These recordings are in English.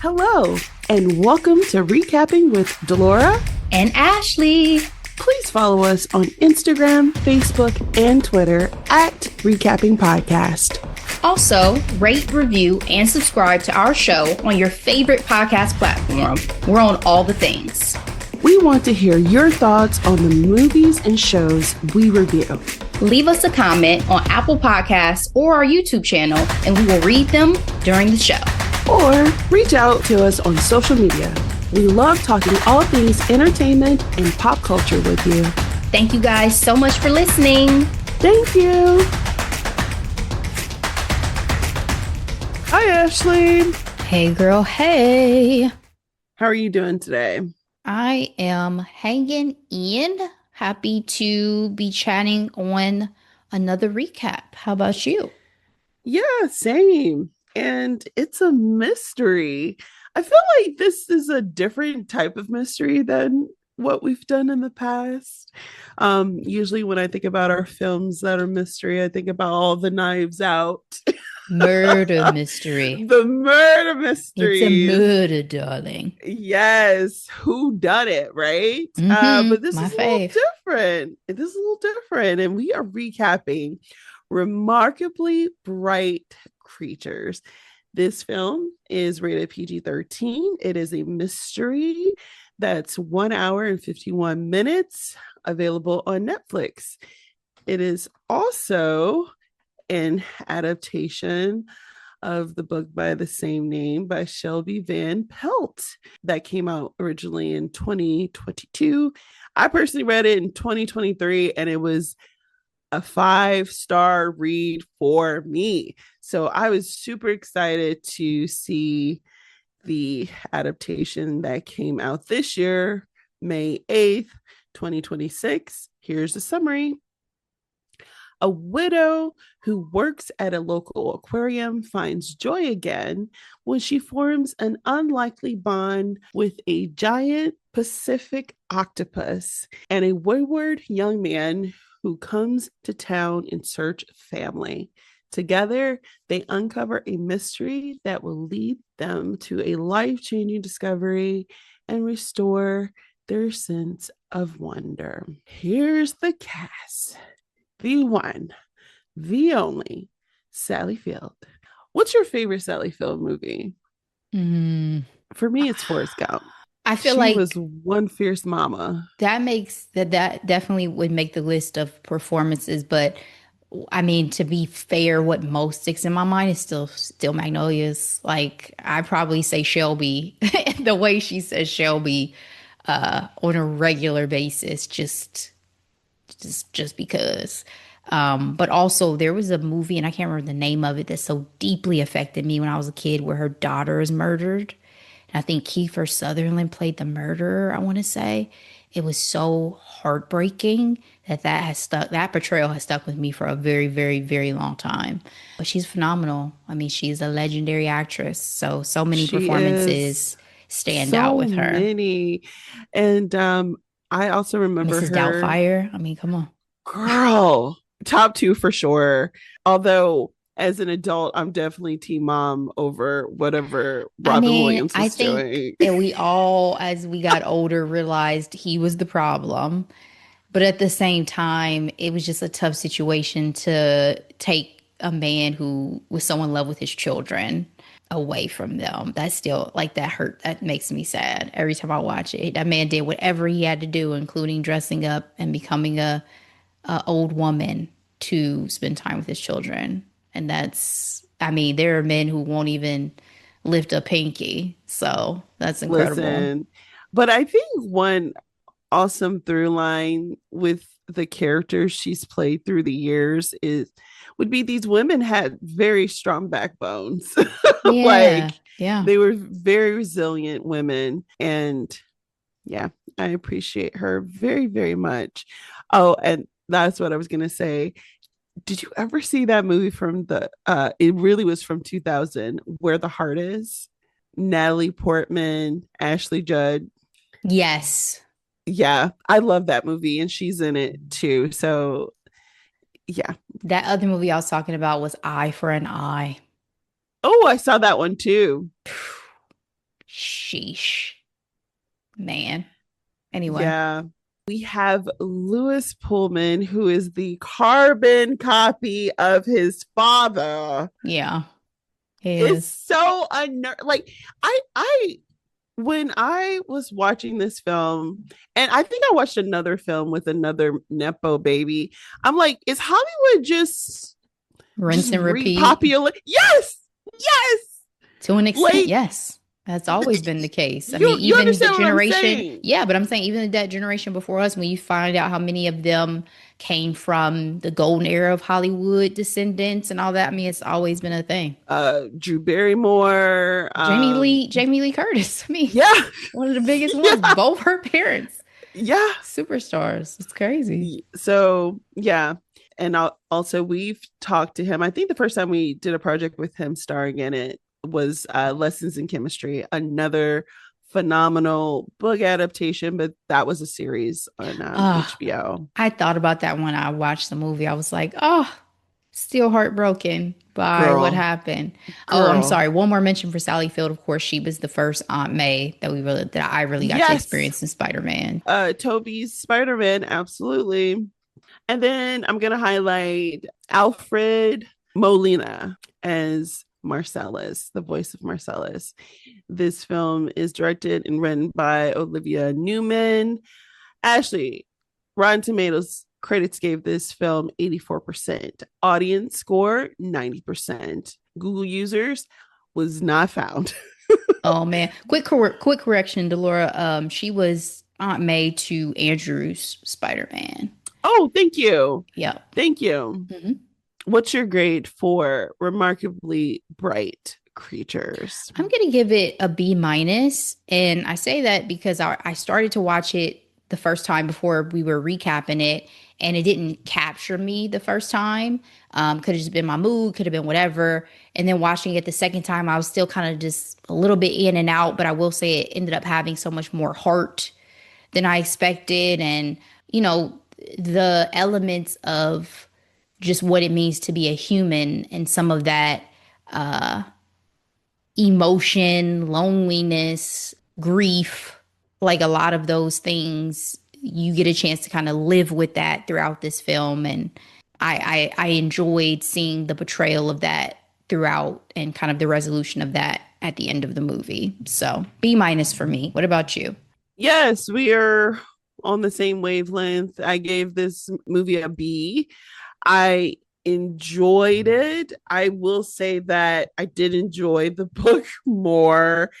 Hello, and welcome to Recapping with Delora and Ashley. Please follow us on Instagram, Facebook, and Twitter at Recapping Podcast. Also, rate, review, and subscribe to our show on your favorite podcast platform. We're on all the things. We want to hear your thoughts on the movies and shows we review. Leave us a comment on Apple Podcasts or our YouTube channel, and we will read them during the show. Or reach out to us on social media. We love talking all things entertainment and pop culture with you. Thank you guys so much for listening. Thank you. Hi, Ashley. Hey, girl. Hey. How are you doing today? I am hanging in. Happy to be chatting on another recap. How about you? Yeah, same. And it's a mystery. I feel like this is a different type of mystery than what we've done in the past. Usually when I think about our films that are mystery, I think about all the Knives Out. Murder mystery. The murder mystery. It's a murder, darling. Yes. Who done it, right? But this is a little different. This is a little different. And we are recapping Remarkably Bright Creatures. This film is rated PG-13. It is a mystery that's 1 hour and 51 minutes, available on Netflix. It is also an adaptation of the book by the same name by Shelby Van Pelt that came out originally in 2022. I personally read it in 2023, and it was a 5-star read for me. So I was super excited to see the adaptation that came out this year, May 8th, 2026. Here's a summary. A widow who works at a local aquarium finds joy again when she forms an unlikely bond with a giant Pacific octopus and a wayward young man who comes to town in search of family. Together, they uncover a mystery that will lead them to a life-changing discovery and restore their sense of wonder. Here's the cast. The one, the only, Sally Field. What's your favorite Sally Field movie? For me, it's Forrest Gump. I feel she like was one fierce mama. That definitely would make the list of performances. But I mean, to be fair, what most sticks in my mind is still Magnolia's. Like, I probably say Shelby, the way she says Shelby on a regular basis, just because. But also there was a movie, and I can't remember the name of it, that so deeply affected me when I was a kid, where her daughter is murdered. And I think Kiefer Sutherland played the murderer, I want to say. It was so heartbreaking that portrayal has stuck with me for a very, very, very long time. But she's phenomenal. I mean, she's a legendary actress. So many performances stand out with her. Many. And I also remember Mrs. Doubtfire. I mean, come on. Girl, top 2 for sure. Although as an adult, I'm definitely team mom over whatever Robin Williams was doing. And we all, as we got older, realized he was the problem. But at the same time, it was just a tough situation to take a man who was so in love with his children away from them. That still, like, that hurt. That makes me sad every time I watch it. That man did whatever he had to do, including dressing up and becoming a old woman to spend time with his children. And there are men who won't even lift a pinky. So that's incredible. Listen, but I think one awesome through line with the characters she's played through the years would be these women had very strong backbones. They were very resilient women. And yeah, I appreciate her very, very much. Oh, and that's what I was going to say. Did you ever see that movie from it really was from 2000, Where the Heart Is? Natalie Portman, Ashley Judd. Yes. Yeah, I love that movie, and she's in it too. So yeah. That other movie I was talking about was Eye for an Eye. Oh, I saw that one too. Sheesh. Man. Anyway. Yeah. We have Lewis Pullman, who is the carbon copy of his father. Yeah. It's Is. so like I when I was watching this film, and I think I watched another film with another Nepo baby, I'm like, is Hollywood just Rinse and repeat. repopular? Yes, yes. To an extent, Like yes. That's always been the case. I mean, you even the understand what I'm generation, saying? yeah, but I'm saying even that generation before us, when you find out how many of them came from the golden era of Hollywood descendants and all that, I mean, it's always been a thing. Drew Barrymore, Jamie Lee Curtis. I mean, yeah, one of the biggest ones. yeah, Both her parents, yeah. superstars. It's crazy. So yeah, and also we've talked to him. I think the first time we did a project with him starring in it was Lessons in Chemistry, another phenomenal book adaptation, but that was a series on HBO. I thought about that when I watched the movie. I was like, oh, still heartbroken by what Girl, happened. Oh, I'm girl. sorry. One more mention for Sally Field. Of course, she was the first Aunt May that I really got to Yes. experience in Spider-Man. Toby's Spider-Man, absolutely. And then I'm gonna highlight Alfred Molina as Marcellus, the voice of Marcellus. This film is directed and written by Olivia Newman. Ashley, Rotten Tomatoes critics gave this film 84%. Audience score 90%. Google users was not found. Oh man, quick correction, Delora. She was Aunt May to Andrew's Spider-Man. Oh, thank you. Yep. Thank you. Mm-hmm. What's your grade for Remarkably Bright Creatures? I'm gonna give it a B minus, and I say that because I started to watch it the first time before we were recapping it, and it didn't capture me the first time. Could have just been my mood, could have been whatever. And then watching it the second time, I was still kind of just a little bit in and out, but I will say it ended up having so much more heart than I expected, and you know the elements of just what it means to be a human and some of that emotion, loneliness, grief, like a lot of those things, you get a chance to kind of live with that throughout this film. And I enjoyed seeing the portrayal of that throughout and kind of the resolution of that at the end of the movie. So B minus for me. What about you? Yes, we are on the same wavelength. I gave this movie a B. I enjoyed it. I will say that I did enjoy the book more.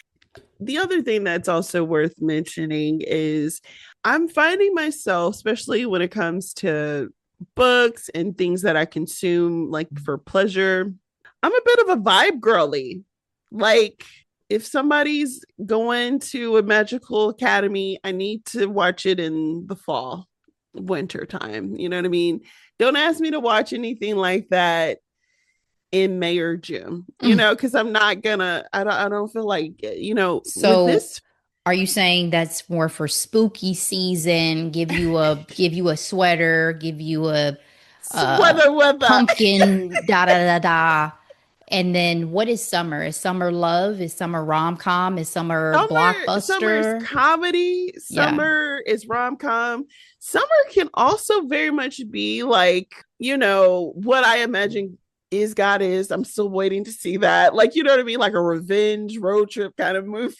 The other thing that's also worth mentioning is I'm finding myself, especially when it comes to books and things that I consume like for pleasure, I'm a bit of a vibe girly. Like, if somebody's going to a magical academy, I need to watch it in the fall, winter time. You know what I mean? Don't ask me to watch anything like that in May or June, because I'm not gonna, I don't feel like, with So this are you saying that's more for spooky season? Give you a sweater, give you a weather. pumpkin, da da da da. And then what is summer? Is summer love? Is summer rom com? Is summer Summer is blockbuster? comedy. Yeah. Summer is rom com. Summer can also very much be like, what I imagine is God is. I'm still waiting to see that. Like, you know what I mean? Like a revenge road trip kind of movie.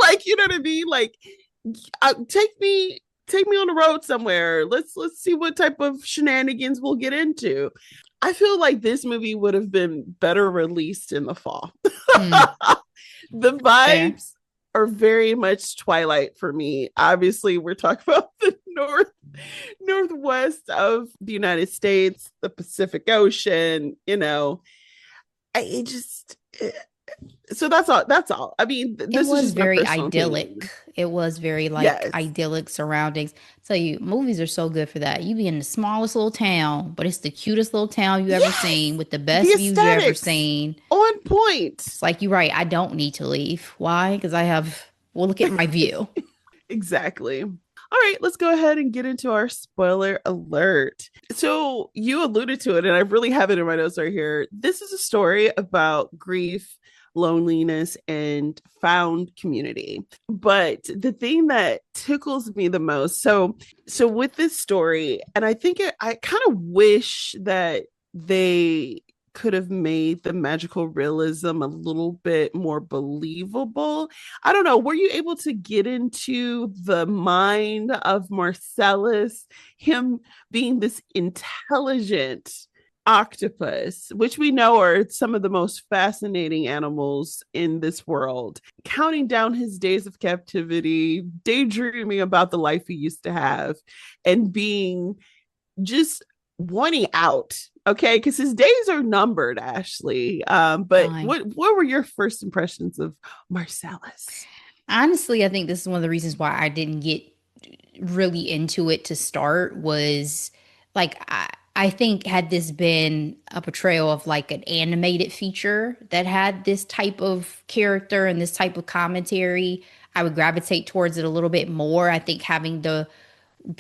Like, you know what I mean? Like, take me on the road somewhere. Let's see what type of shenanigans we'll get into. I feel like this movie would have been better released in the fall. Hmm. The Fair. vibes are very much Twilight for me. Obviously, we're talking about the northwest of the United States, the Pacific Ocean. I just so that's all. I mean, It this is was just my very personal idyllic. opinion. It was very like Yes, idyllic surroundings. So you movies are so good for that. You be in the smallest little town, but it's the cutest little town you ever yes, seen with the the best views you ever aesthetics seen. on point. It's like you're right. I don't need to leave. Why? Because I have. Well, look at my view. Exactly. All right, let's go ahead and get into our spoiler alert. So, you alluded to it, and I really have it in my notes right here. This is a story about grief, loneliness and found community. But the thing that tickles me the most, so with this story, and I kind of wish that they could have made the magical realism a little bit more believable. I don't know. Were you able to get into the mind of Marcellus, him being this intelligent octopus, which we know are some of the most fascinating animals in this world, counting down his days of captivity, daydreaming about the life he used to have, and being just wanting out? Okay, because his days are numbered, Ashley. But Fine. what were your first impressions of Marcellus? Honestly, I think this is one of the reasons why I didn't get really into it to start was like I think had this been a portrayal of like an animated feature that had this type of character and this type of commentary, I would gravitate towards it a little bit more. I think having the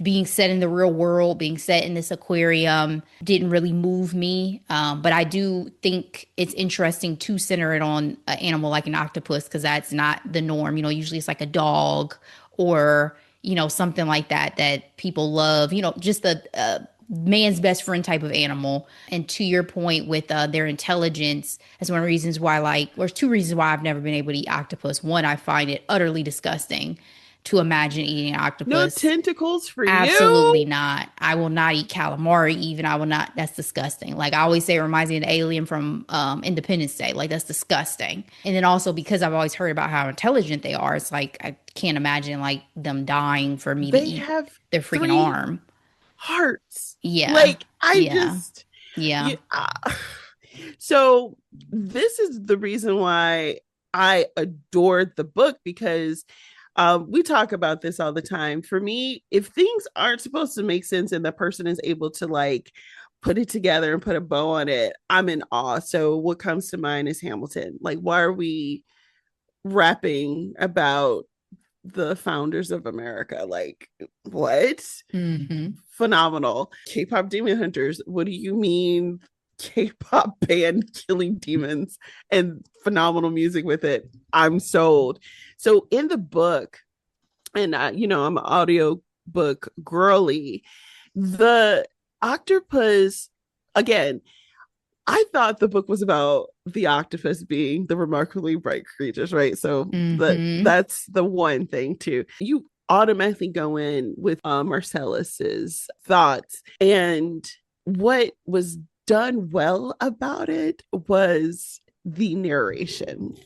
being set in the real world, being set in this aquarium didn't really move me. But I do think it's interesting to center it on an animal like an octopus because that's not the norm. You know, usually it's like a dog or, you know, something like that that people love, you know, just a man's best friend type of animal. And to your point with their intelligence, that's one of the reasons why, like, there's two reasons why I've never been able to eat octopus. One, I find it utterly disgusting to imagine eating an No octopus. tentacles for Absolutely you? not. I will not eat calamari even. I will not. That's disgusting. Like I always say, it reminds me of the alien from Independence Day. Like that's disgusting. And then also because I've always heard about how intelligent they are, it's like I can't imagine like them dying for me to They eat have their freaking three arm. hearts. Yeah. Like I Yeah. just Yeah. you, so this is the reason why I adored the book, because we talk about this all the time. For me, if things aren't supposed to make sense and the person is able to like put it together and put a bow on it, I'm in awe. So what comes to mind is Hamilton. Like, why are we rapping about the founders of America? Like, what? Mm-hmm. Phenomenal. K-pop demon hunters. What do you mean K-pop band killing demons and phenomenal music with it? I'm sold. So in the book, and I'm an audio book girly, the octopus, again, I thought the book was about the octopus being the remarkably bright creatures, right? So Mm-hmm. that's the one thing too. You automatically go in with Marcellus's thoughts, and what was done well about it was the narration.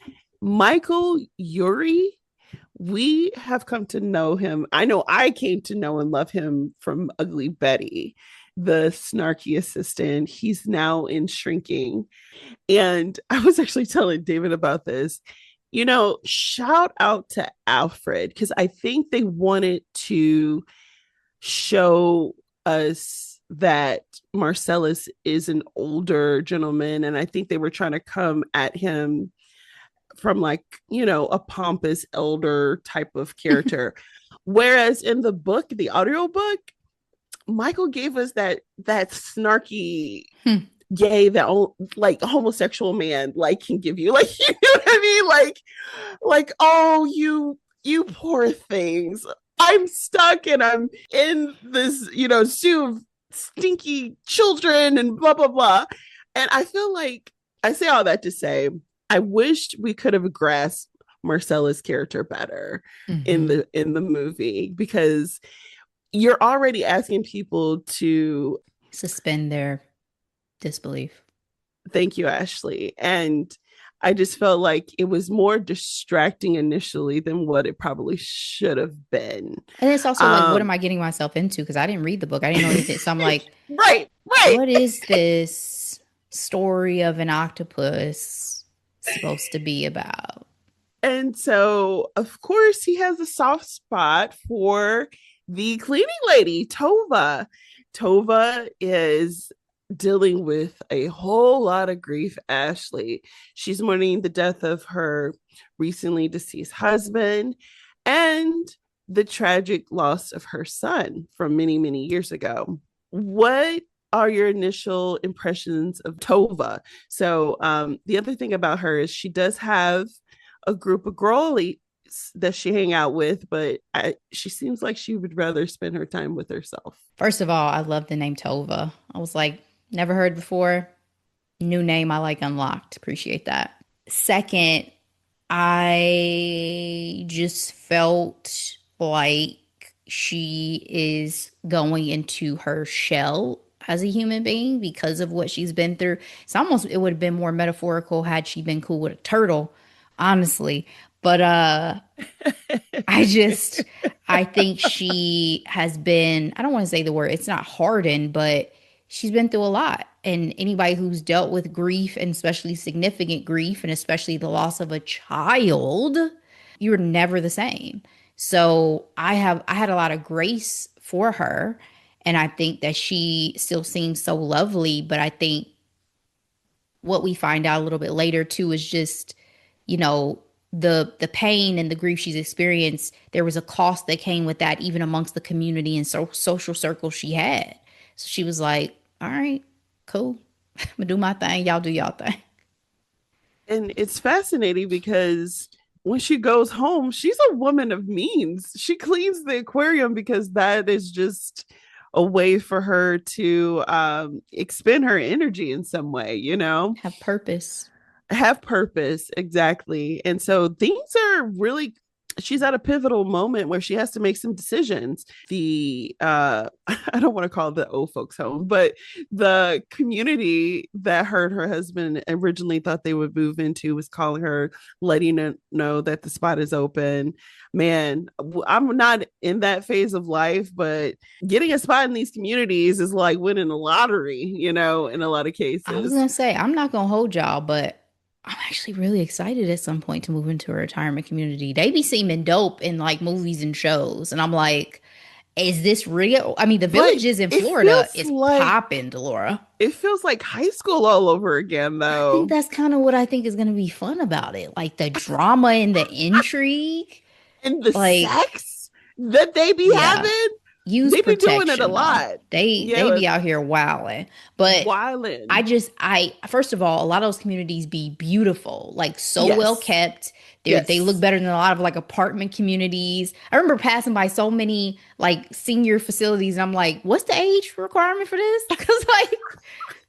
Michael Urie, we have come to know him. I know I came to know and love him from Ugly Betty, the snarky assistant. He's now in Shrinking. And I was actually telling David about this. Shout out to Alfred, because I think they wanted to show us that Marcellus is an older gentleman. And I think they were trying to come at him from like, a pompous elder type of character. Whereas in the book, the audiobook, Michael gave us that snarky gay that like homosexual man like can give you, like, you know what I mean, like oh, you poor things, I'm stuck and I'm in this zoo of stinky children and blah blah blah. And I feel like, I say all that to say, I wished we could have grasped Marcella's character better in Mm-hmm. the movie, because you're already asking people to Suspend their disbelief. thank you, Ashley. And I just felt like it was more distracting initially than what it probably should have been. And it's also like, what am Um, I getting myself into? Because I didn't read the book. I didn't know anything. So I'm like, right, right. what is this story of an octopus supposed to be about? And so, of course, he has a soft spot for the cleaning lady, Tova. Tova is dealing with a whole lot of grief, Ashley. She's mourning the death of her recently deceased husband and the tragic loss of her son from many, many years ago. What are your initial impressions of Tova? So the other thing about her is she does have a group of girlies that she hang out with, but she seems like she would rather spend her time with herself. First of all, I love the name Tova. I was like, never heard before. New name I like unlocked. Appreciate that. Second, I just felt like she is going into her shell as a human being because of what she's been through. It would have been more metaphorical had she been cool with a turtle, honestly. But I think she has been, I don't want to say the word, it's not hardened, but she's been through a lot. And anybody who's dealt with grief, and especially significant grief, and especially the loss of a child, you're never the same. So I had a lot of grace for her. And I think that she still seems so lovely. But I think what we find out a little bit later too is just, you know, the pain and the grief she's experienced. There was a cost that came with that, even amongst the community and social circles she had. So she was like, all right, cool. I'm gonna do my thing. Y'all do y'all thing. And it's fascinating because when she goes home, she's a woman of means. She cleans the aquarium because that is just a way for her to expend her energy in some way, you know? Have purpose. Have purpose, exactly. And so things are really, she's at a pivotal moment where she has to make some decisions. The I don't want to call it the old folks home, but the community that her husband originally thought they would move into was calling her, letting her know that the spot is open. Man, I'm not in that phase of life, but getting a spot in these communities is like winning a lottery, you know, in a lot of cases. I was gonna say, I'm not gonna hold y'all, but I'm actually really excited at some point to move into a retirement community. They be seeming dope in like movies and shows. And I'm like, is this real? I mean, the villages in Florida is popping, Delora. It feels like high school all over again, though. I think that's kind of what I think is going to be fun about it. Like the drama and the intrigue. And the sex that they be having. They be doing it a lot. They be out here wilding. But first of all, a lot of those communities be beautiful, like well kept. They look better than a lot of like apartment communities. I remember passing by so many like senior facilities and I'm like, what's the age requirement for this? Because like,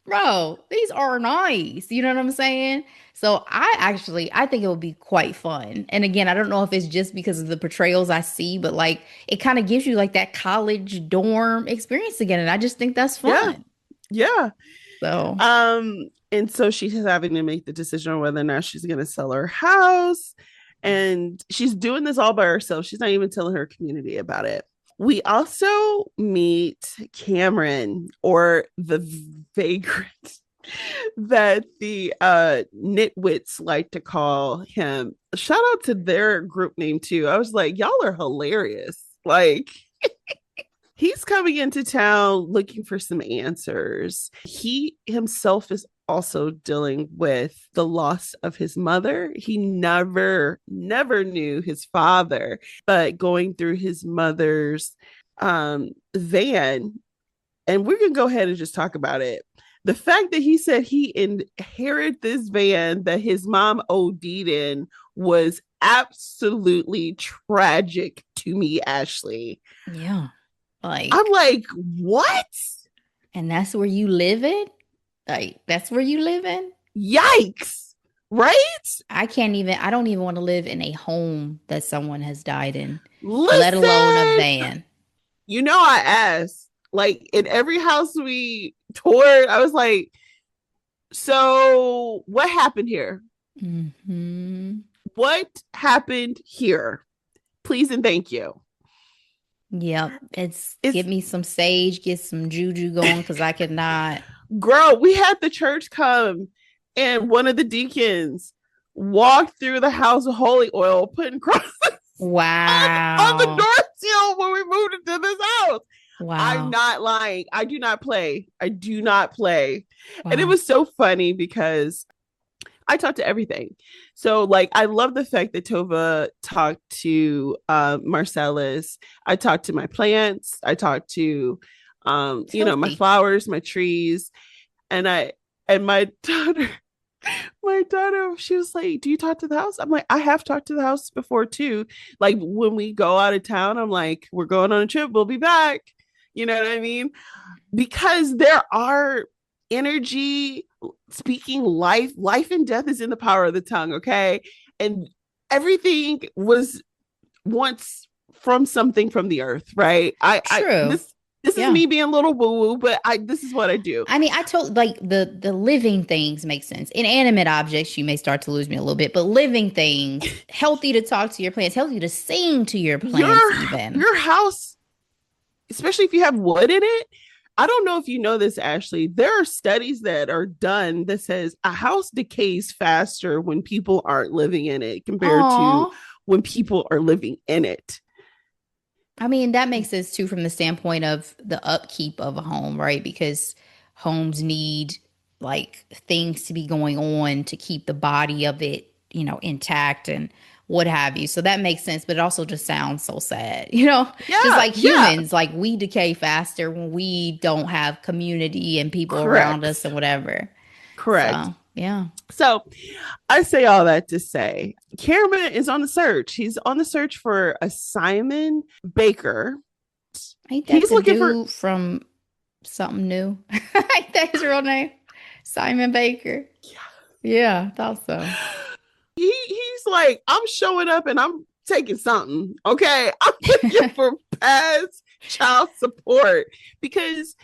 bro, these are nice. You know what I'm saying? So I think it would be quite fun. And again, I don't know if it's just because of the portrayals I see, but like it kind of gives you like that college dorm experience again. And I just think that's fun. Yeah. So and so she's having to make the decision on whether or not she's gonna sell her house. And she's doing this all by herself. She's not even telling her community about it. We also meet Cameron, or the vagrant that the nitwits like to call him. Shout out to their group name too. I was like, y'all are hilarious. Like he's coming into town looking for some answers. He himself is also dealing with the loss of his mother. He never knew his father, but going through his mother's van, and we're gonna go ahead and just talk about it. The fact that he said he inherited this van that his mom OD'd in was absolutely tragic to me, Ashley. Yeah. Like I'm like, what? And that's where you live in? Like, that's where you live in? Yikes. Right? I don't even want to live in a home that someone has died in, let alone a van. You know, I asked, like in every house we toured, I was like, so what happened here? Mm-hmm. What happened here? Please and thank you. Yep. It's give me some sage, get some juju going, because I could not. Girl, we had the church come and one of the deacons walked through the house of holy oil, putting crosses on the door sill when we moved into this house. Wow. I'm not lying. I do not play. Wow. And it was so funny because I talked to everything. So like, I love the fact that Tova talked to Marcellus. I talked to my plants. I talked to It's My healthy. flowers, my trees, and my daughter, she was like, "Do you talk to the house?" I'm like, "I have talked to the house before too. Like when we go out of town, I'm like, we're going on a trip, we'll be back." You know what I mean? Because there are energy speaking life and death is in the power of the tongue, okay? And everything was once from something from the earth, right? I True. this is Yeah. me being a little woo woo, but I this is what I do. I mean, I told like the living things make sense. Inanimate objects, you may start to lose me a little bit, but living things, healthy to talk to your plants, healthy to sing to your plants, Your even. your house, especially if you have wood in it. I don't know if you know this, Ashley. There are studies that are done that says a house decays faster when people aren't living in it compared to Aw. when people are living in it. I mean, that makes sense too from the standpoint of the upkeep of a home, right? Because homes need like things to be going on to keep the body of it, intact and what have you. So that makes sense, but it also just sounds so sad, just Yeah, like yeah, humans, like we decay faster when we don't have community and people around us correct. and whatever. Correct. So, yeah. So I say all that to say Cameron is on the search. He's on the search for a Simon Baker. Ain't that He's the looking for dude from something new? Ain't that his real name? Simon Baker. Yeah, I thought so. he's like, I'm showing up and I'm taking something. Okay. I'm looking for past child support because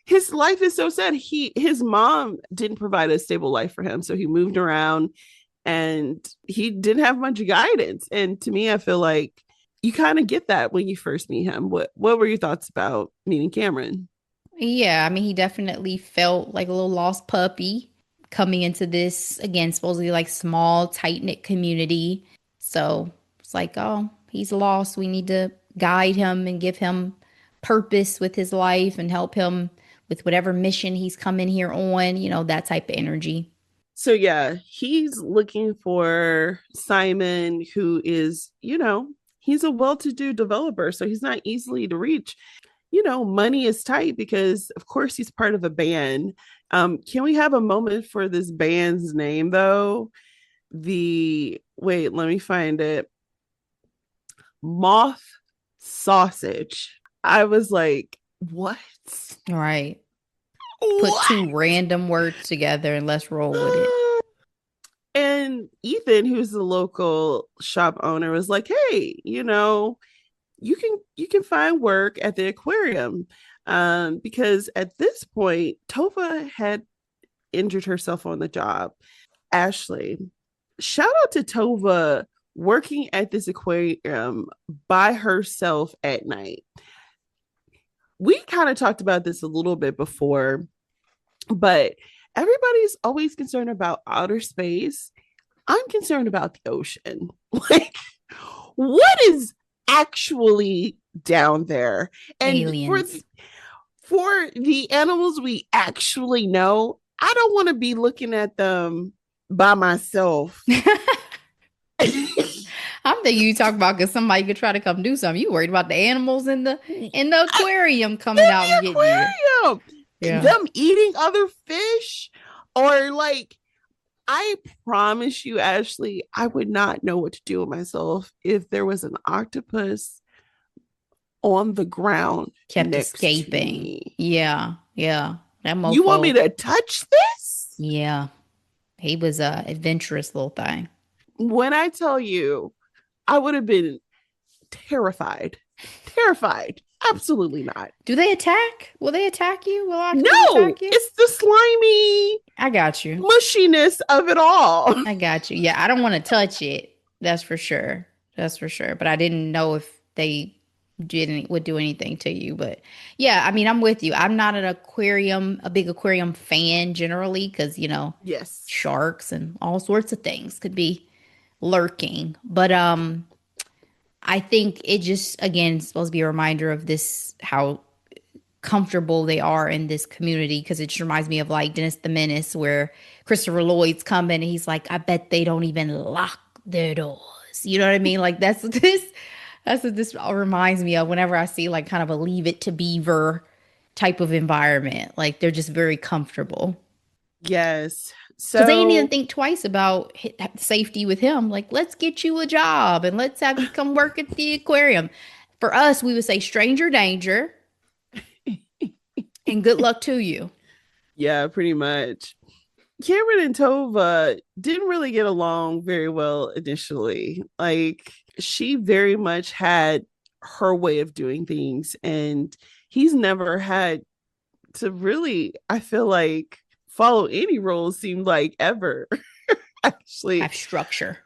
his life is so sad. His mom didn't provide a stable life for him. So he moved around and he didn't have much guidance. And to me, I feel like you kind of get that when you first meet him. What were your thoughts about meeting Cameron? Yeah, I mean, he definitely felt like a little lost puppy coming into this, again, supposedly like small, tight-knit community. So it's like, oh, he's lost. We need to guide him and give him purpose with his life and help him with whatever mission he's coming here on, that type of energy. So yeah, he's looking for Simon, who is, he's a well-to-do developer, so he's not easily to reach. Money is tight because of course he's part of a band. Can we have a moment for this band's name though? The wait, let me find it. Moth Sausage. I was like, what? All right. Put What? two random words together and let's roll with it. And Ethan, who's the local shop owner, was like, "Hey, you can find work at the aquarium." Because at this point, Tova had injured herself on the job. Ashley, shout out to Tova working at this aquarium by herself at night. We kind of talked about this a little bit before, but everybody's always concerned about outer space. I'm concerned about the ocean. Like, what is actually down there? And Aliens. for the animals we actually know, I don't want to be looking at them by myself. I'm thinking you talk about because somebody could try to come do something. You worried about the animals in the aquarium In coming out and the getting you. aquarium, Yeah. them eating other fish, or like, I promise you, Ashley, I would not know what to do with myself if there was an octopus on the ground Kept next to escaping. me. Yeah. Yeah. That You want me mofo. to touch this? Yeah. He was a adventurous little thing. When I tell you, I would have been terrified. Terrified. Absolutely not. Do they attack? Will they attack you? Will octopus No, attack you? it's the slimy I got you. mushiness of it all. I got you. Yeah, I don't want to touch it. That's for sure. That's for sure. But I didn't know if they didn't would do anything to you. But yeah, I mean, I'm with you. I'm not a big aquarium fan generally, because Yes. sharks and all sorts of things could be lurking. But I think it just again is supposed to be a reminder of this how comfortable they are in this community, because it just reminds me of like Dennis the Menace, where Christopher Lloyd's coming and he's like, I bet they don't even lock their doors. You know what I mean? Like that's what this reminds me of whenever I see like kind of a Leave It to Beaver type of environment. Like they're just very comfortable. Yes. Because they didn't even So, think twice about safety with him. Like, let's get you a job and let's have you come work at the aquarium. For us, we would say stranger danger and good luck to you. yeah, pretty much. Cameron and Tova didn't really get along very well initially. Like, she very much had her way of doing things, and he's never had to really, I feel like, follow any rules, seemed like ever. Actually, Have structure.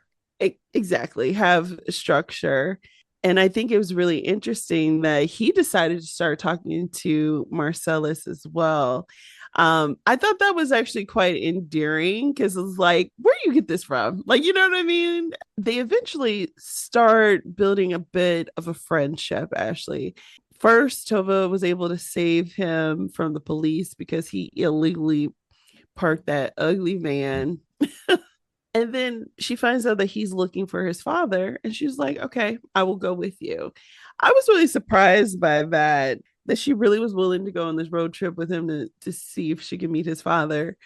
exactly, have structure. And I think it was really interesting that he decided to start talking to Marcellus as well. I thought that was actually quite endearing because it was like, where do you get this from? Like, you know what I mean? They eventually start building a bit of a friendship, Ashley. First, Tova was able to save him from the police because he illegally parked that ugly van. And then she finds out that he's looking for his father, and she's like, okay, I will go with you. I was really surprised by that she really was willing to go on this road trip with him to see if she could meet his father.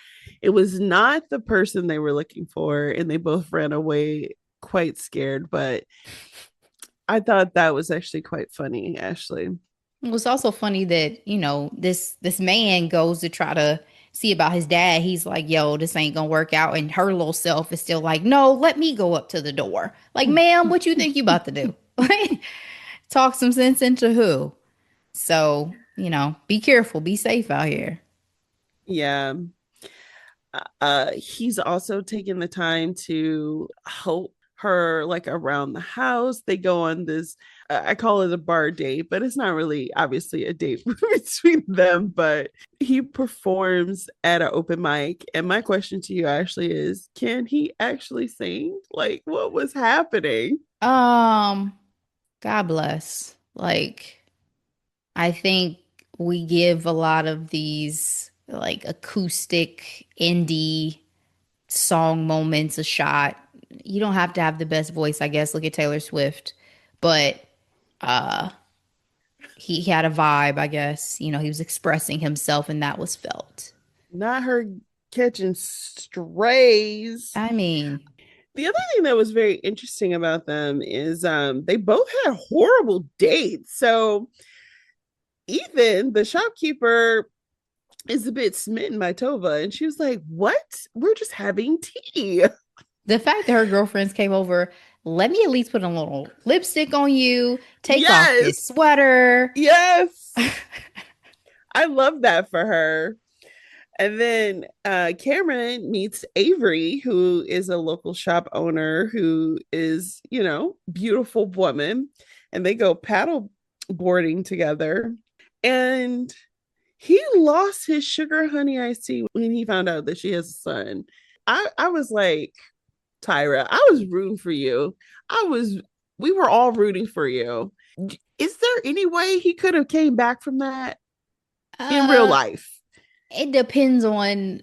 It was not the person they were looking for, and they both ran away quite scared, but I thought that was actually quite funny, Ashley. It was also funny that, this man goes to try to see about his dad. He's like, yo, this ain't gonna work out. And her little self is still like, no, let me go up to the door. Like, ma'am, what you think you about to do? Like, talk some sense into who? So, be careful, be safe out here. Yeah. He's also taken the time to help her like around the house. They go on this, I call it a bar date, but it's not really obviously a date between them, but he performs at an open mic. And my question to you, Ashley, is can he actually sing? Like, what was happening? Um, God bless. Like, I think we give a lot of these like acoustic indie song moments a shot. You don't have to have the best voice, I guess. Look at Taylor Swift. But uh he had a vibe, I guess. He was expressing himself and that was felt. Not her catching strays. I mean, The other thing that was very interesting about them is they both had horrible dates. So Ethan, the shopkeeper, is a bit smitten by Tova, and she was like, "What? We're just having tea." the fact that her girlfriends came over, let me at least put a little lipstick on you, take off Yes, this sweater. yes, I love that for her. And then Cameron meets Avery, who is a local shop owner who is, beautiful woman, and they go paddle boarding together. And he lost his sugar honey iced tea when he found out that she has a son. I was like, Tyra, I was rooting for you. We were all rooting for you. Is there any way he could have came back from that in real Uh, life? it depends on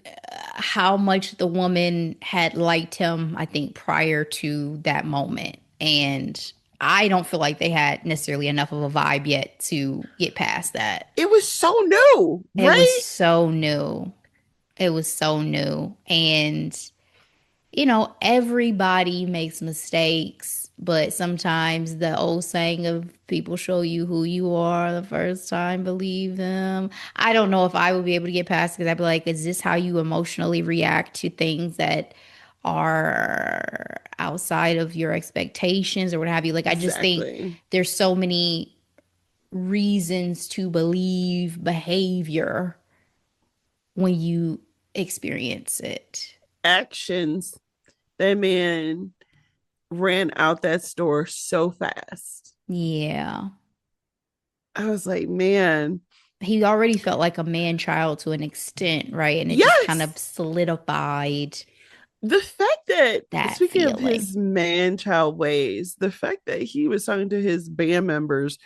how much the woman had liked him, I think, prior to that moment. And I don't feel like they had necessarily enough of a vibe yet to get past that. It was so new, It was right? so new. It was so new. And everybody makes mistakes, but sometimes the old saying of people show you who you are the first time, believe them. I don't know if I would be able to get past it because I'd be like, is this how you emotionally react to things that are outside of your expectations or what have you? Like, I just think Exactly. there's so many reasons to believe behavior when you experience it. Actions. That man ran out that store so fast. Yeah. I was like, man, He already felt like a man child to an extent, right? And it just kind yes. of solidified The fact that, that speaking of feeling. his man child ways, the fact that he was talking to his band members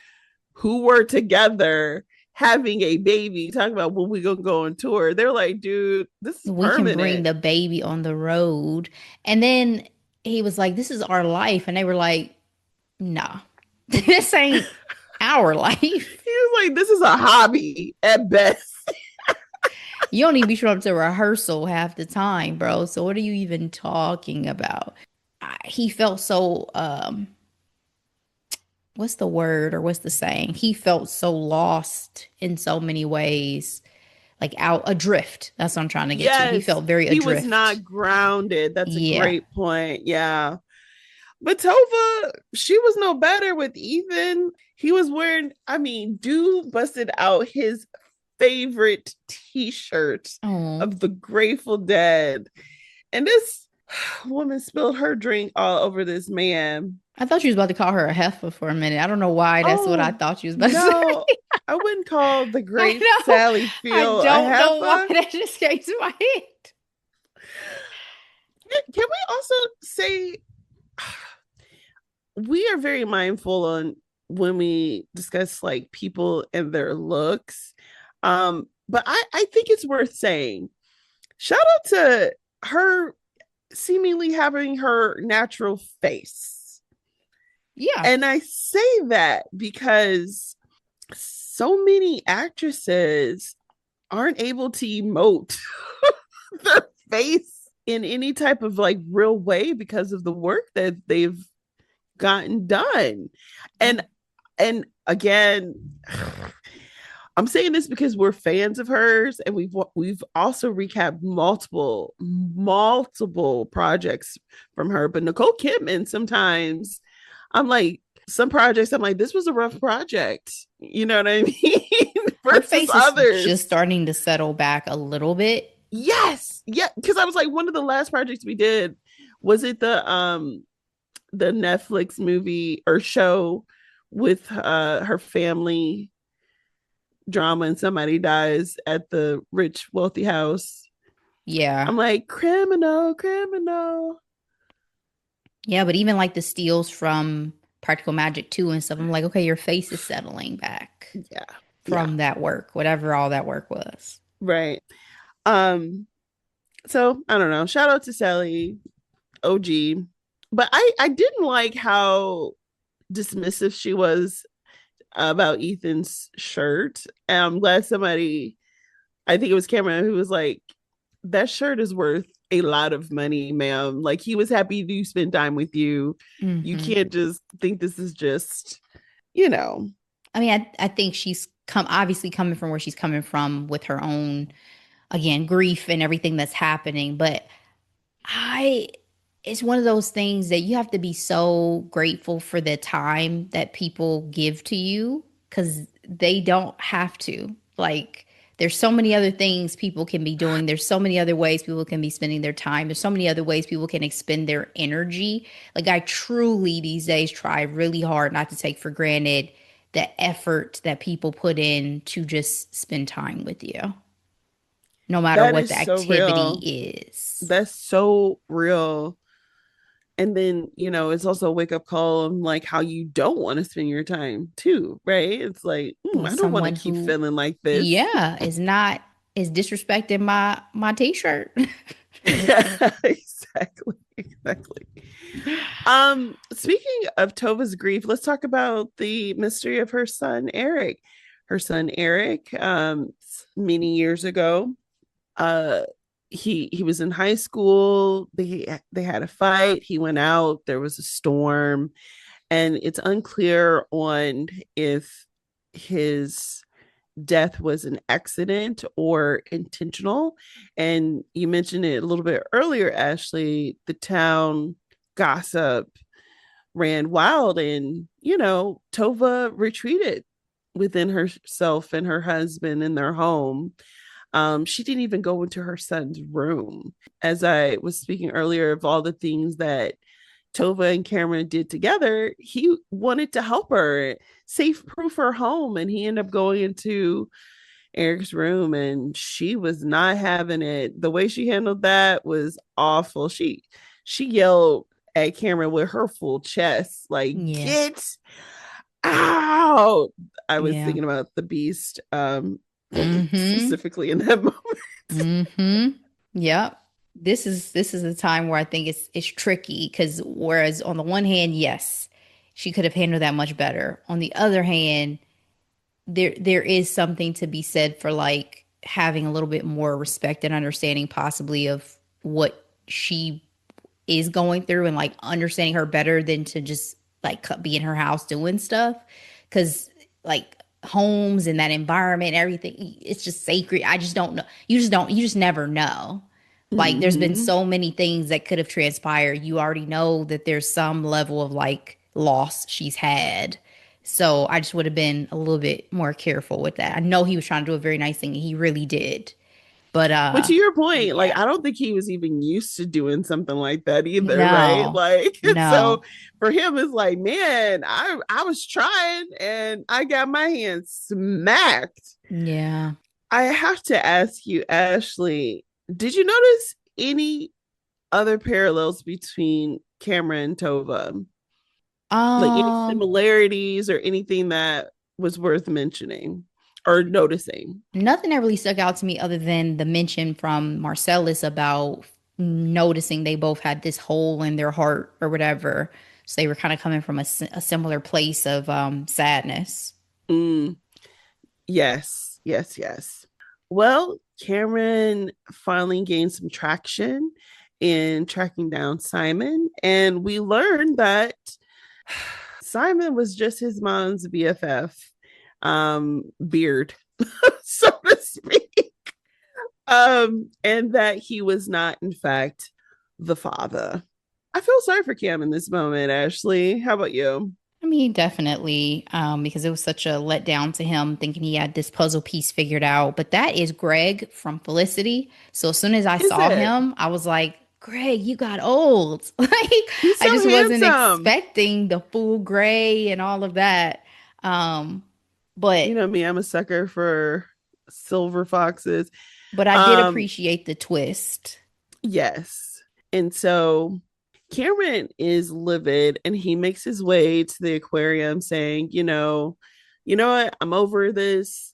who were together having a baby, talking about when we gonna go on tour. They're like, dude, this is We can bring permanent. the baby on the road. And then he was like, this is our life. And they were like, nah, this ain't. our life. He was like, this is a hobby at best. You don't even be showing up to rehearsal half the time, bro. So what are you even talking about? He felt so what's the word or what's the saying? He felt so lost in so many ways, like out adrift. That's what I'm trying to get to. He Yes, felt very he was adrift. not grounded. That's a Yeah. great point. Yeah. But Tova, she was no better with Ethan. He was wearing, I mean, dude busted out his favorite t-shirt Oh, of the Grateful Dead. And this woman spilled her drink all over this man. I thought you was about to call her a heifer for a minute. I don't know why that's what I Oh, thought you was about to say. no, I wouldn't call the I great know. Sally I Field a don't know why heifer. that just came to my head. Can we also say we are very mindful on when we discuss like people and their looks. But I think it's worth saying, shout out to her seemingly having her natural face. Yeah. And I say that because so many actresses aren't able to emote their face in any type of like real way because of the work that they've gotten done. And again, I'm saying this because we're fans of hers, and we've also recapped multiple projects from her. But Nicole Kidman, sometimes I'm like, some projects I'm like, this was a rough project. You know what I mean? Her Versus face is just others. starting to settle back a little bit. Yes, yeah. Because I was like, one of the last projects we did was it the Netflix movie or show with her family drama and somebody dies at the rich wealthy house. Yeah. I'm like, criminal, criminal. Yeah, but even like the steals from Practical Magic 2 and stuff, I'm like, okay, your face is settling back Yeah, yeah, from that work, whatever all that work was. right. um so I don't know, shout out to Sally, OG. But I didn't like how dismissive she was about Ethan's shirt. And I'm glad somebody, I think it was Cameron, who was like, that shirt is worth a lot of money, ma'am. Like, he was happy to spend time with you. You Hmm. can't just think this is just, you know. I mean, I think she's obviously coming from where she's coming from with her own, again, grief and everything that's happening. But I, it's one of those things that you have to be so grateful for the time that people give to you because they don't have to. Like, there's so many other things people can be doing. There's so many other ways people can be spending their time. There's so many other ways people can expend their energy. Like, I truly these days try really hard not to take for granted the effort that people put in to just spend time with you, no matter That what is the so activity real. is. That's so real. And then, it's also a wake up call on like how you don't want to spend your time too, right? It's like, With I don't want to someone keep who, feeling like this. yeah, is disrespecting my t-shirt. Yeah, exactly. Speaking of Tova's grief, let's talk about the mystery of her son Eric. Her son Eric, many years ago, uh, he was in high school. They had a fight. He went out. There was a storm, and it's unclear on if his death was an accident or intentional. And you mentioned it a little bit earlier, Ashley. The town gossip ran wild, and Tova retreated within herself and her husband in their home. She didn't even go into her son's room. As I was speaking earlier of all the things that Tova and Cameron did together, he wanted to help her safe proof her home, and he ended up going into Eric's room, and she was not having it. The way she handled that was awful. She yelled at Cameron with her full chest, like, Yeah. get out. I was Yeah. thinking about the beast, Mm-hmm. specifically in that moment. Mm-hmm. Yep. This is a time where I think it's tricky because whereas on the one hand, yes, she could have handled that much better. On the other hand, there is something to be said for like having a little bit more respect and understanding possibly of what she is going through and like understanding her better than to just like be in her house doing stuff. Cause like homes and that environment, everything, it's just sacred. I just don't know. You just never know. Like there's been Hmm. so many things that could have transpired. You already know that there's some level of like loss she's had. So I just would have been a little bit more careful with that. I know he was trying to do a very nice thing and he really did. But But to your point, like yeah. I don't think he was even used to doing something like that either, right? No. Like so No. for him it's like, man, I was trying and I got my hands smacked. Yeah. I have to ask you, Ashley, did you notice any other parallels between Cameron and Tova? Like any Um, similarities or anything that was worth mentioning or noticing? Nothing that really stuck out to me other than the mention from Marcellus about noticing they both had this hole in their heart or whatever. So they were kind of coming from a similar place of sadness. Mm, yes, yes, yes. Well, Cameron finally gained some traction in tracking down Simon, and we learned that Simon was just his mom's BFF, beard, so to speak, and that he was not, in fact, the father. I feel sorry for Cam in this moment, Ashley. How about you? I mean, definitely, because it was such a letdown to him thinking he had this puzzle piece figured out. But that is Greg from Felicity. So as soon as I Is saw it? him, I was like, Greg, you got old. Like, He's I so just wasn't handsome. expecting the full gray and all of that. Um, You but know me, I'm a sucker for silver foxes. but I did Um, appreciate the twist. yes. And so Cameron is livid and he makes his way to the aquarium saying, you know what? I'm over this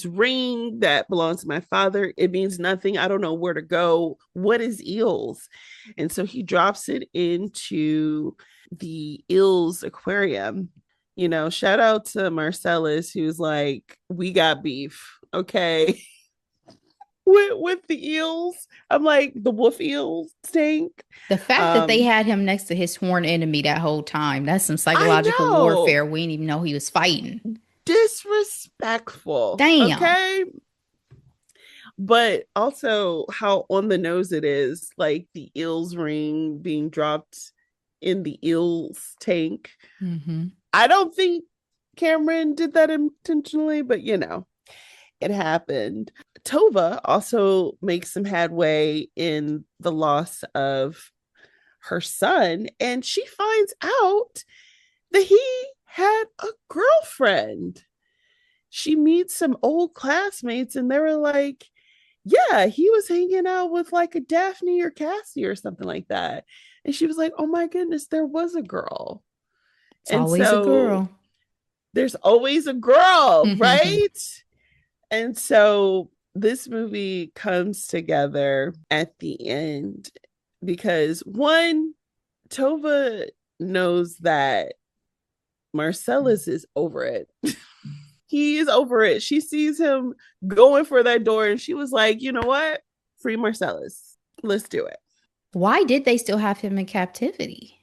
ring that belongs to my father. It means nothing. I don't know where to go. What is eels? And so he drops it into the eels aquarium. Shout out to Marcellus who's like, we got beef. Okay. With the eels. I'm like, the wolf eels stink. The fact that they Um, had him next to his sworn enemy that whole time, that's some I psychological know. warfare we didn't even know he was fighting. Disrespectful. Damn. Okay. But also how on the nose it is, like the eels ring being dropped in the eels tank. Hmm. I don't think Cameron did that intentionally, but it happened. Tova also makes some headway in the loss of her son, and she finds out that he had a girlfriend. She meets some old classmates, and they were like, yeah, he was hanging out with like a Daphne or Cassie or something like that. And she was like, oh my goodness, there was a girl. It's And always a so girl. there's always a girl, right? And so this movie comes together at the end because one, Tova knows that Marcellus is over it. He is over it. She sees him going for that door and she was like, you know what? Free Marcellus. Let's do it. Why did they still have him in captivity?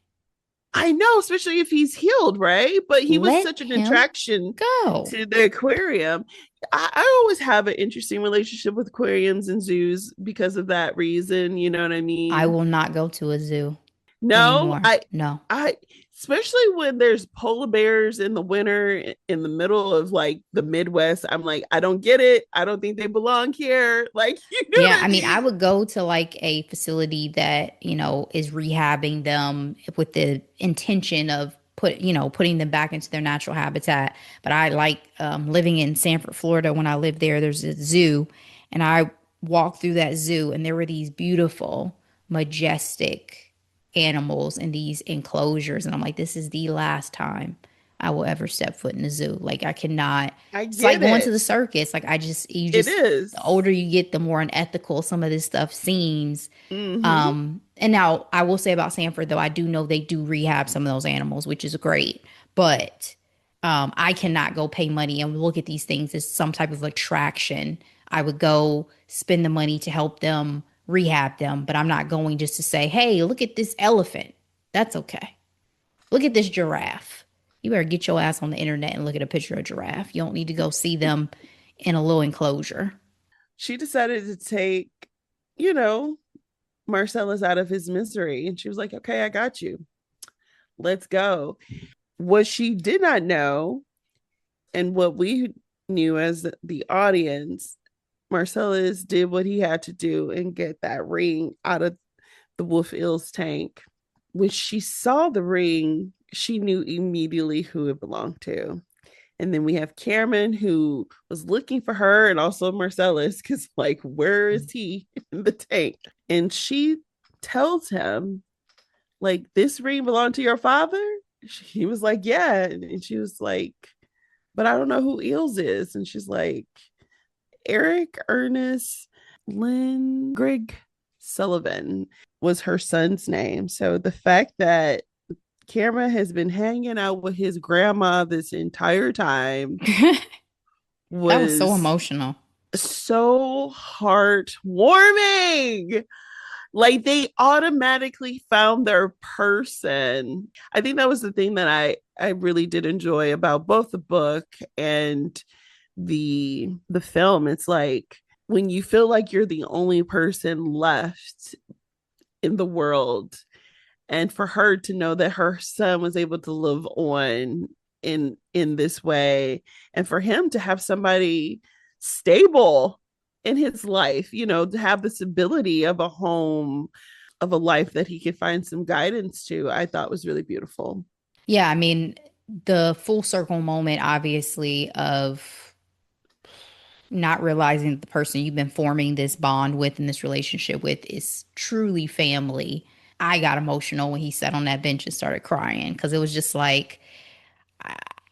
I know, especially if he's healed, right? But he was Let such an him attraction go. to the aquarium. I always have an interesting relationship with aquariums and zoos because of that reason. You know what I I mean? will not go to a zoo No, anymore. No. I, especially when there's polar bears in the winter in the middle of like the Midwest. I'm like, I don't get it. I don't think they belong here. Like, you know Yeah, what I I mean, I mean? would go to like a facility that, is rehabbing them with the intention of putting them back into their natural habitat. But I like living in Sanford, Florida. When I lived there, there's a zoo, and I walked through that zoo, and there were these beautiful, majestic animals in these enclosures, and I'm like, this is the last time I will ever step foot in the zoo. Like I cannot. I It's like get going to it. the circus. Like I just you It just the is. older you get, the more unethical some of this stuff seems. Mm-hmm. And now I will say about Sanford though, I do know they do rehab some of those animals, which is great. But I cannot go pay money and look at these things as some type of attraction. I would go spend the money to help them rehab them, but I'm not going just to say, hey, look at this elephant. That's okay. Look at this giraffe. You better get your ass on the internet and look at a picture of a giraffe. You don't need to go see them in a little enclosure. She decided to take, you know, Marcellus out of his misery. And she was like, okay, I got you. Let's go. What she did not know, and what we knew as the audience, Marcellus did what he had to do and get that ring out of the wolf eel's tank. When she saw the ring, she knew immediately who it belonged to. And then we have Cameron, who was looking for her, and also Marcellus, because, like, where is he in the tank? And she tells him, like, this ring belonged to your father? He was like, yeah. And she was like, but I don't know who Eels is. And she's like, Eric Ernest Lynn Greg Sullivan was her son's name. So the fact that Cameron has been hanging out with his grandma this entire time That was so was emotional. so heartwarming. Like they automatically found their person. I think that was the thing that I really did enjoy about both the book and the film. It's like when you feel like you're the only person left in the world, and for her to know that her son was able to live on in this way, and for him to have somebody stable in his life, you know, to have the stability of a home, of a life that he could find some guidance to, I thought was really beautiful. Yeah, I mean, the full circle moment, obviously, of not realizing that the person you've been forming this bond with and this relationship with is truly family. I got emotional when he sat on that bench and started crying because it was just like,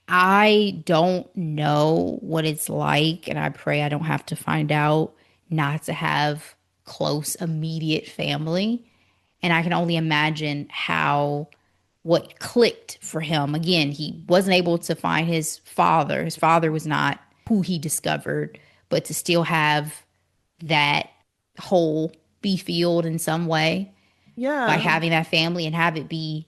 I don't know what it's like, and I pray I don't have to find out not to have close, immediate family. And I can only imagine how what clicked for him. Again, he wasn't able to find his father. His father was not who he discovered, but to still have that hole be filled in some way by Yeah, having that family and have it be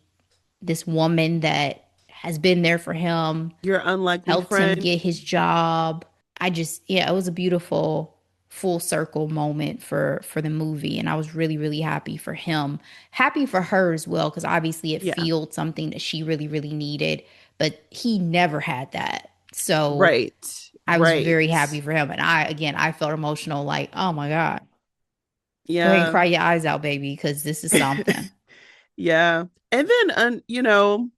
this woman that has been there for him, your unlikely helped him friend. get his job. I just, yeah, it was a beautiful full circle moment for the movie, and I was really really happy for him, happy for her as well, because obviously it Yeah, fueled something that she really really needed, but he never had that. So right, I was right. very happy for him, and I felt emotional, like, oh my god, go ahead and Yeah. cry your eyes out, baby, because this is something. Yeah. And then you know,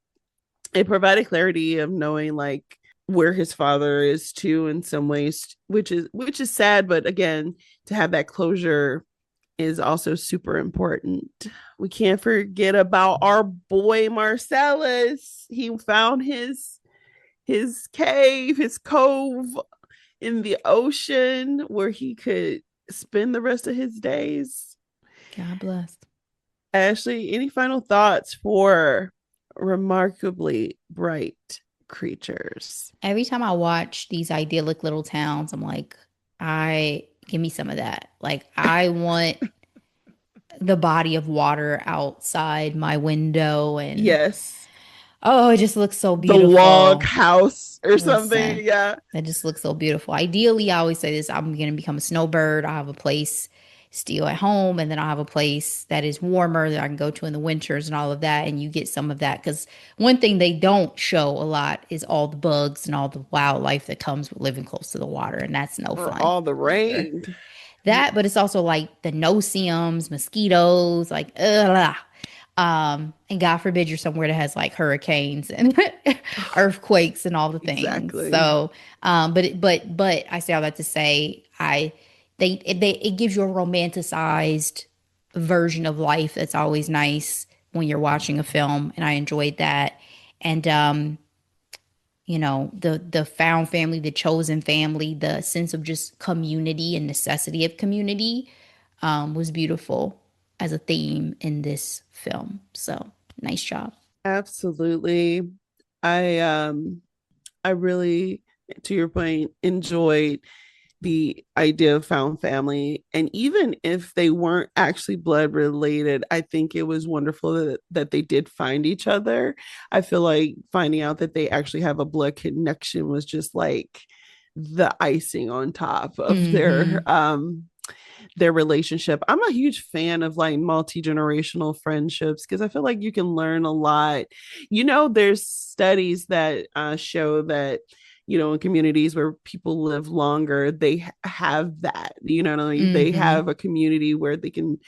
it provided clarity of knowing like where his father is too in some ways, which is sad, but again, to have that closure is also super important. We can't forget about our boy Marcellus. He found his cave, his cove in the ocean where he could spend the rest of his days. God bless. Ashley, any final thoughts for Remarkably Bright Creatures? Every time I watch these idyllic little towns, I'm like, I give me some of that. Like, I want the body of water outside my window, and Yes. oh, it just looks so The log beautiful. house or something. Listen, Yeah. that just looks so beautiful. Ideally, I always say this, I'm going to become a snowbird. I have a place still at home, and then I'll have a place that is warmer that I can go to in the winters and all of that. And you get some of that, because one thing they don't show a lot is all the bugs and all the wildlife that comes with living close to the water. And that's no Or fun all the either. rain. That, but it's also like the no-see-ums, mosquitoes, like, ugh. And God forbid you're somewhere that has like hurricanes and earthquakes and all the things. Exactly. So, but I say all that to say, it gives you a romanticized version of life that's always nice when you're watching a film, and I enjoyed that. And the found family, the chosen family, the sense of just community and necessity of community was beautiful as a theme in this film. So nice job. Absolutely. I really, to your point, enjoyed the idea of found family. And even if they weren't actually blood related, I think it was wonderful that they did find each other. I feel like finding out that they actually have a blood connection was just like the icing on top of Mm-hmm. their relationship. I'm a huge fan of like multi-generational friendships because I feel like you can learn a lot. There's studies that show that in communities where people live longer, they have that. They Mm-hmm. have a community where they can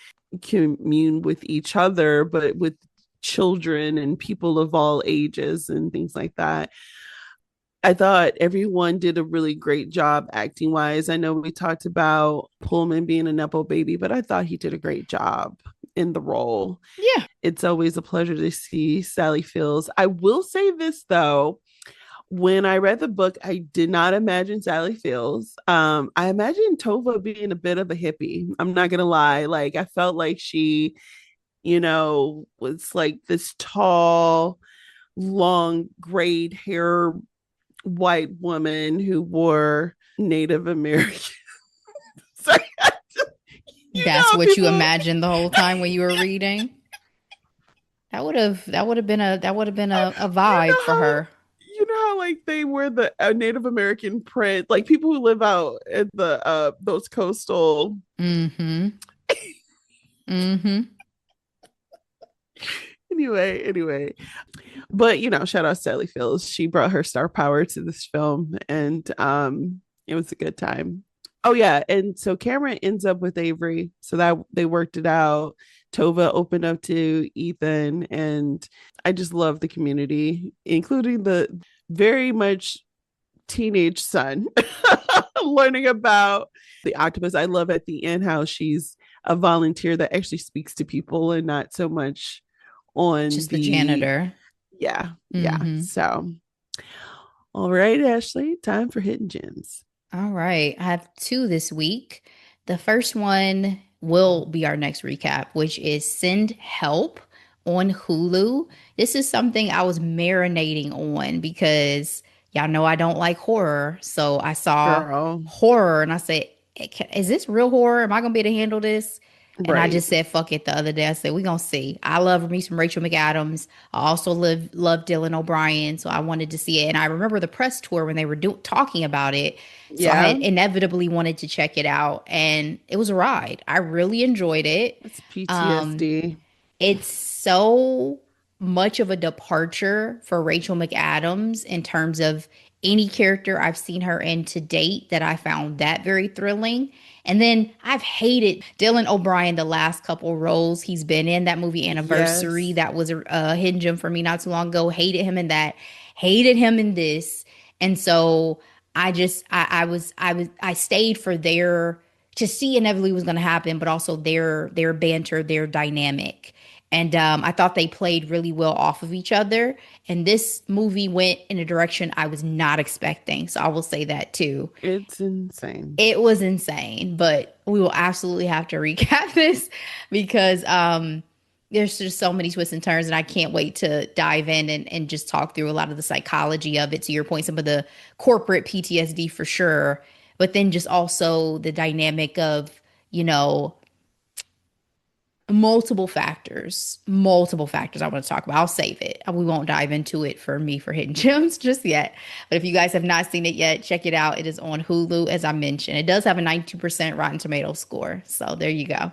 commune with each other, but with children and people of all ages and things like that. I thought everyone did a really great job acting wise. I know we talked about Pullman being a Nepo baby, but I thought he did a great job in the role. Yeah. It's always a pleasure to see Sally Fields. I will say this though, when I read the book, I did not imagine Sally Fields. I imagined Tova being a bit of a hippie. I'm not gonna lie. Like I felt like she, was like this tall, long braid hair white woman who wore Native American. Sorry, That's what you people. imagined the whole time when you were reading. That would have been a You vibe know for how her. like they wear the Native American print, like people who live out in the those coastal. Mm-hmm. Mm-hmm. Anyway, but shout out Sally Fields. She brought her star power to this film, and it was a good time. Oh yeah, and so Cameron ends up with Avery, so that they worked it out. Tova opened up to Ethan, and I just love the community, including the very much teenage son learning about the octopus. I love at the end how she's a volunteer that actually speaks to people and not so much on Just the the janitor. yeah. Mm-hmm. So all right, Ashley, time for hidden gems. All right. I have two this week. The first one will be our next recap, which is Send Help on Hulu. This is something I was marinating on because y'all know I don't like horror. So I saw Girl, horror and I said, is this real horror? Am I going to be able to handle this? And I right. just said, fuck it the other day. I said, we're going to see. I love me some Rachel McAdams. I also love Dylan O'Brien. So I wanted to see it. And I remember the press tour when they were talking about it. So I Yeah, had inevitably wanted to check it out. And it was a ride. I really enjoyed it. that's Um, PTSD. it's so much of a departure for Rachel McAdams in terms of any character I've seen her in to date that I found that very thrilling. And then I've hated Dylan O'Brien the last couple roles he's been in. That movie Anniversary, Yes. that was a hidden gem for me not too long ago. Hated him in that, hated him in this. And so I stayed for their to see inevitably was going to happen, but also their banter, their dynamic. And I thought they played really well off of each other. And this movie went in a direction I was not expecting. So I will say that too. It's insane. It was insane, but we will absolutely have to recap this because there's just so many twists and turns, and I can't wait to dive in and just talk through a lot of the psychology of it. To your point, some of the corporate PTSD for sure, but then just also the dynamic of, you know, multiple factors I want to talk about. I'll save it. We won't dive into it for me for hidden gems just yet. But if you guys have not seen it yet, check it out. It is on Hulu, as I mentioned. It does have a 92% Rotten Tomato score. So there you go.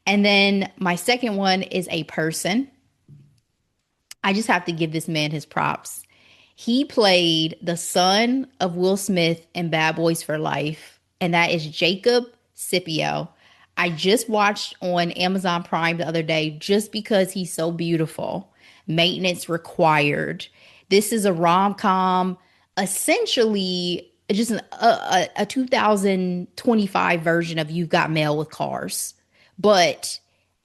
And then my second one is a person. I just have to give this man his props. He played the son of Will Smith in Bad Boys for Life, and that is Jacob Scipio. I just watched on Amazon Prime the other day just because he's so beautiful. Maintenance required. This is a rom com, essentially just a 2025 version of You've Got Mail with Cars. But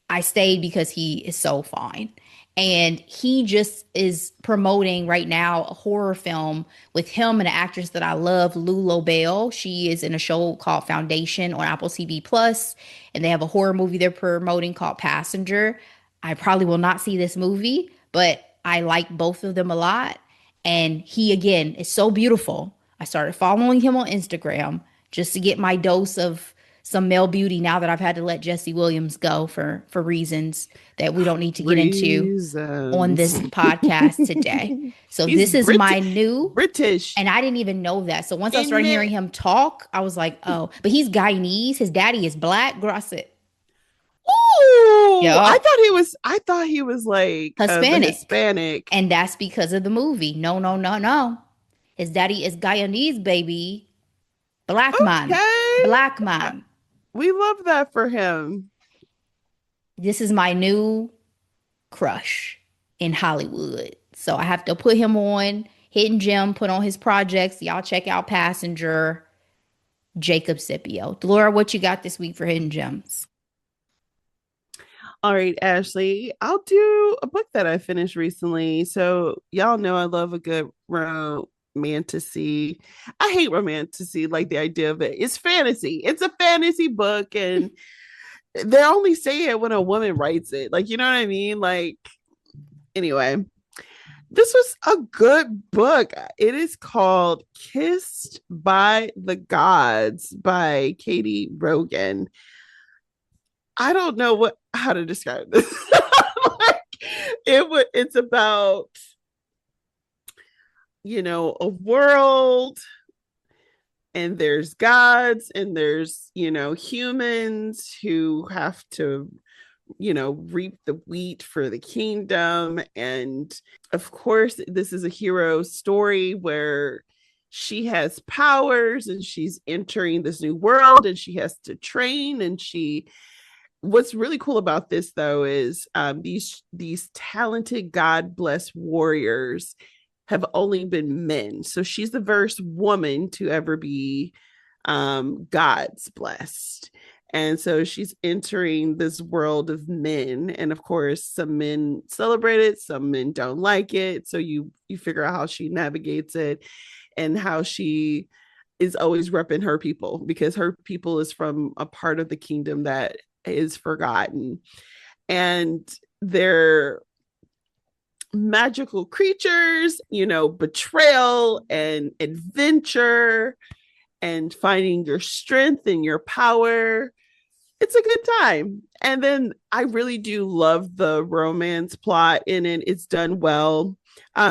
I stayed because he is so fine. And he just is promoting right now a horror film with him and an actress that I love, Lou Lobel. She is in a show called Foundation on Apple TV Plus, and they have a horror movie they're promoting called Passenger. I probably will not see this movie, but I like both of them a lot. And he, again, is so beautiful. I started following him on Instagram just to get my dose of some male beauty now that I've had to let Jesse Williams go for reasons that we don't need to get into on Reasons. this podcast today. So He's this is my new, British. and I didn't even know that. So once I In started it. hearing him talk, I was like, oh, but he's Guyanese. His daddy is black. Girl, I said, Oh, yup, I thought he was like the Hispanic. Hispanic. And that's because of the movie. No, no, no, no. His daddy is Guyanese, baby. Black man. Okay. Black man. We love that for him. This is my new crush in Hollywood. So I have to put him on Hidden Gem, put on his projects. Y'all check out Passenger, Jacob Scipio. Delora, what you got this week for Hidden Gems? All right, Ashley, I'll do a book that I finished recently. So y'all know I love a good romantasy. I hate romantasy, like the idea of it. It's fantasy. It's a fantasy book, and they only say it when a woman writes it. Like, you know what I mean? Like, anyway, this was a good book. It is called Kissed by the Gods by Caty Rogan. I don't know how to describe this. Like, it's about, a world, and there's gods, and there's, humans who have to, reap the wheat for the kingdom. And of course, this is a hero story where she has powers and she's entering this new world and she has to train. And what's really cool about this, though, is these talented God blessed warriors have only been men. So she's the first woman to ever be God's blessed. And so she's entering this world of men. And of course, some men celebrate it, some men don't like it. So you figure out how she navigates it and how she is always repping her people, because her people is from a part of the kingdom that is forgotten. And they're magical creatures, betrayal and adventure and finding your strength and your power. It's a good time. And then I really do love the romance plot in it. It's done well.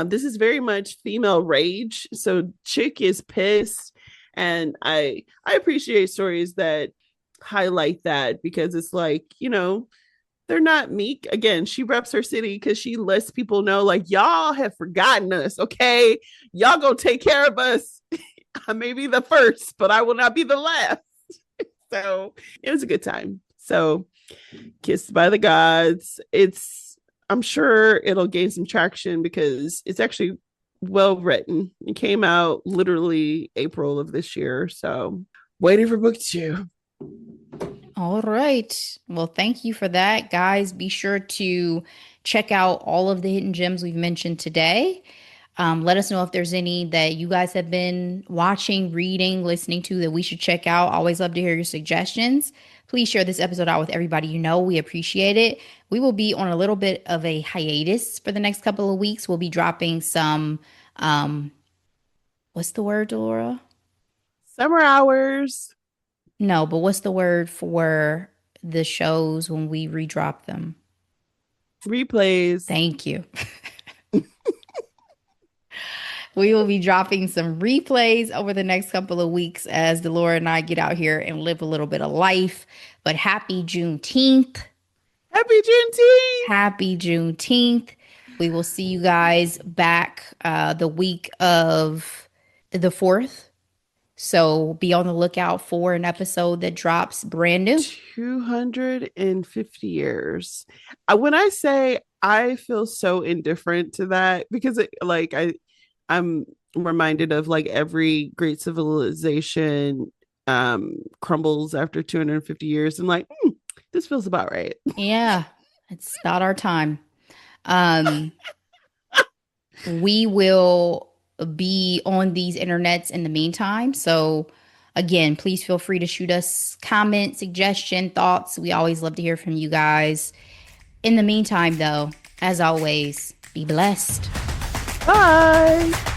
This is very much female rage. So chick is pissed. And I appreciate stories that highlight that, because it's like, they're not meek. Again, she reps her city because she lets people know, like, y'all have forgotten us. Okay. Y'all gonna take care of us. I may be the first, but I will not be the last. So it was a good time. So Kissed by the Gods. I'm sure it'll gain some traction because it's actually well written. It came out literally April of this year. So waiting for book 2. All right. Well, thank you for that, guys. Be sure to check out all of the hidden gems we've mentioned today. Let us know if there's any that you guys have been watching, reading, listening to that we should check out. Always love to hear your suggestions. Please share this episode out with everybody you know. We appreciate it. We will be on a little bit of a hiatus for the next couple of weeks. We'll be dropping some, what's the word, Delora? Summer hours. No, but what's the word for the shows when we redrop them? Replays. Thank you. We will be dropping some replays over the next couple of weeks as Delora and I get out here and live a little bit of life. But happy Juneteenth. Happy Juneteenth. Happy Juneteenth. We will see you guys back the week of the 4th. So be on the lookout for an episode that drops brand new. 250 years. When I say I feel so indifferent to that, because I'm reminded of like every great civilization crumbles after 250 years, and like, this feels about right. Yeah, it's about our time. Um, we will be on these internets in the meantime. So, again, please feel free to shoot us comments, suggestion, thoughts. We always love to hear from you guys. In the meantime, though, as always, be blessed. Bye.